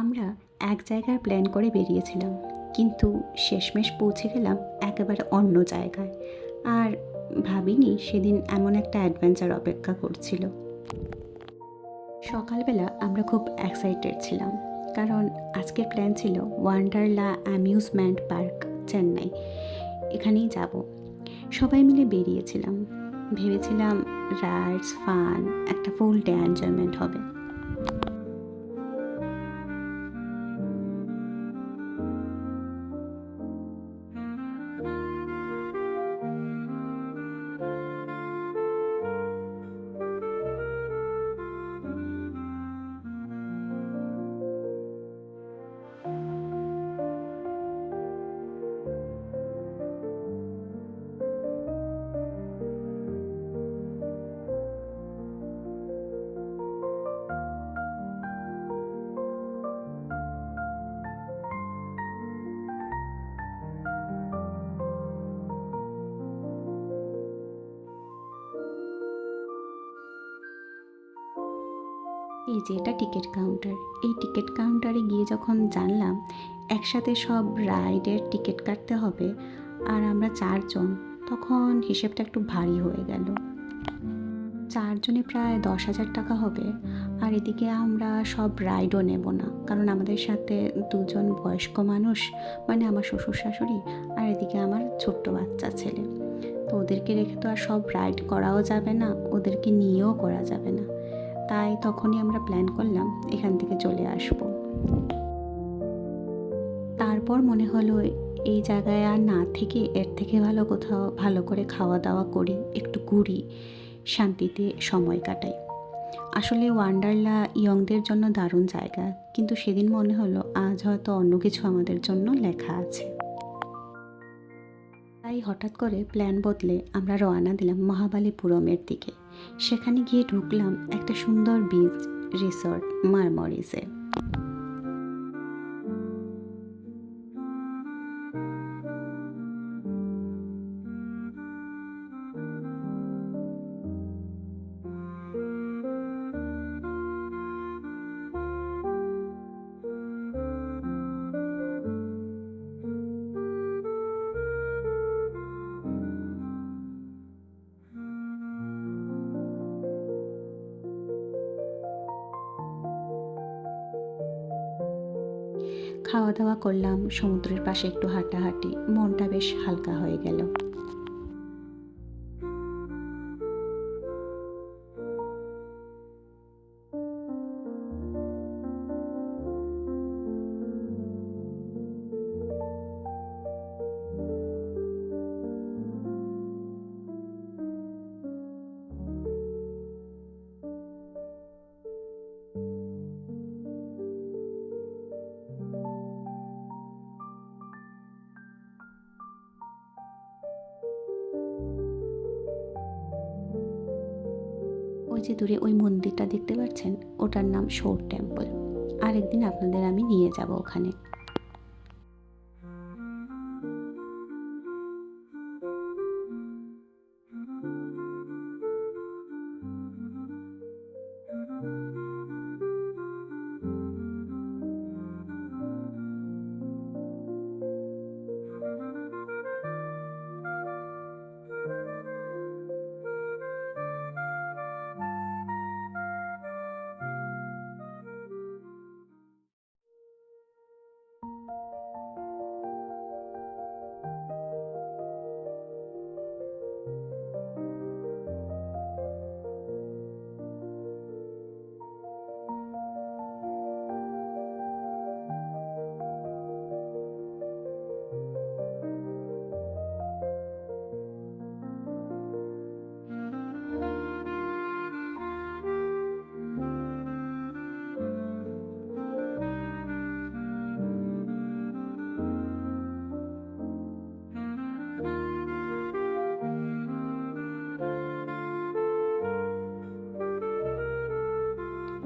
আমরা এক জায়গার প্ল্যান করে বেরিয়েছিলাম, কিন্তু শেষমেশ পৌঁছে গেলাম একেবারে অন্য জায়গায়। আর ভাবিনি সেদিন এমন একটা অ্যাডভেঞ্চার অপেক্ষা করছিল। সকালবেলা আমরা খুব এক্সাইটেড ছিলাম, কারণ আজকের প্ল্যান ছিল ওয়ান্ডারলা অ্যামিউজমেন্ট পার্ক, চেন্নাই। এখানেই যাব। সবাই মিলে বেরিয়েছিলাম, ভেবেছিলাম রাইডস, ফান, একটা ফুল ডে এনজয়মেন্ট হবে। এই যে এটা টিকিট কাউন্টার। এই টিকিট কাউন্টারে গিয়ে যখন জানলাম একসাথে সব রাইডের টিকিট কাটতে হবে, আর আমরা 4 জন, তখন হিসেবটা একটু ভারী হয়ে গেল। 4 জনে প্রায় 10,000 টাকা হবে। আর এদিকে আমরা সব রাইডও নেব না, কারণ আমাদের সাথে 2জন বয়স্ক মানুষ, মানে আমার শ্বশুর শাশুড়ি, আর এদিকে আমার ছোট্ট বাচ্চা ছেলে। তো ওদেরকে রেখে তো আর সব রাইড করাও যাবে না, ওদেরকে নিয়েও করা যাবে না। তাই তখনই আমরা প্ল্যান করলাম এখান থেকে চলে আসব। তারপর মনে হলো এই জায়গায় আর না থেকে এর থেকে ভালো কোথাও ভালো করে খাওয়া দাওয়া করি, একটু ঘুরি, শান্তিতে সময় কাটাই। আসলে ওয়ান্ডারলা ইয়ংদের জন্য দারুণ জায়গা, কিন্তু সেদিন মনে হলো আজ হয়তো অন্য কিছু আমাদের জন্য লেখা আছে। তাই হঠাৎ করে প্ল্যান বদলে আমরা রওনা দিলাম মহাবালিপুরমের দিকে। সেখানে গিয়ে ঢুকলাম একটা সুন্দর বিচ রিসর্ট, মারমরিসে। খাওয়া দাওয়া করলাম, সমুদ্রের পাশে একটু হাঁটাহাঁটি, মনটা বেশ হালকা হয়ে গেল। ওই যে দূরে ওই মন্দিরটা দেখতে পাচ্ছেন, ওটার নাম শোর টেম্পল। আরেকদিন আপনাদের আমি নিয়ে যাব ওখানে।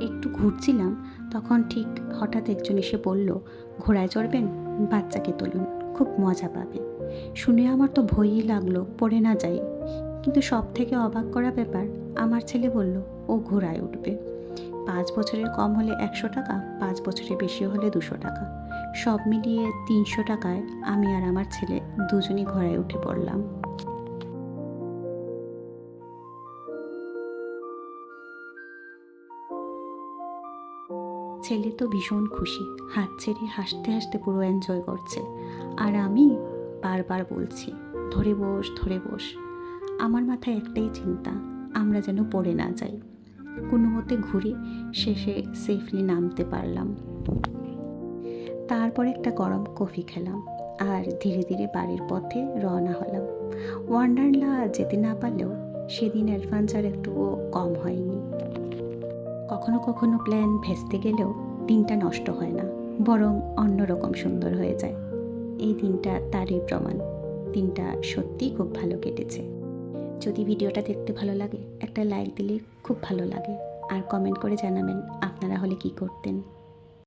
একটু ঘুরছিলাম, তখন ঠিক হঠাৎ একজন এসে বলল, ঘোড়ায় চড়বেন? বাচ্চাকে তুলুন, খুব মজা পাবে। শুনে আমার তো ভয়ই লাগলো, পড়ে না যাই। কিন্তু সব থেকে অবাক করা ব্যাপার, আমার ছেলে বলল ও ঘোড়ায় উঠবে। 5 বছরের কম হলে 100 টাকা, 5 বছরের বেশি হলে 200 টাকা। সব মিলিয়ে 300 টাকায় আমি আর আমার ছেলে দুজনই ঘোড়ায় উঠে পড়লাম। ছেলে তো ভীষণ খুশি, হাত ছেড়ে হাসতে হাসতে পুরো এনজয় করছে। আর আমি বারবার বলছি, ধরে বস, ধরে বস। আমার মাথায় একটাই চিন্তা, আমরা যেন পড়ে না যাই। কোনো মতে ঘুরে শেষে সেফলি নামতে পারলাম। তারপর একটা গরম কফি খেলাম আর ধীরে ধীরে বাড়ির পথে রওনা হলাম। ওয়ান্ডারলা যেতে না পারলেও সেদিন অ্যাডভেঞ্চার একটুও কম হয়নি। কখনো কখনো প্ল্যান ভেস্তে গেলেও দিনটা নষ্ট হয় না, বরং অন্যরকম সুন্দর হয়ে যায়। এই দিনটা তারই প্রমাণ। দিনটা সত্যিই খুব ভালো কেটেছে। যদি ভিডিওটা দেখতে ভালো লাগে একটা লাইক দিলে খুব ভালো লাগে, আর কমেন্ট করে জানাবেন আপনারা হলে কি করতেন।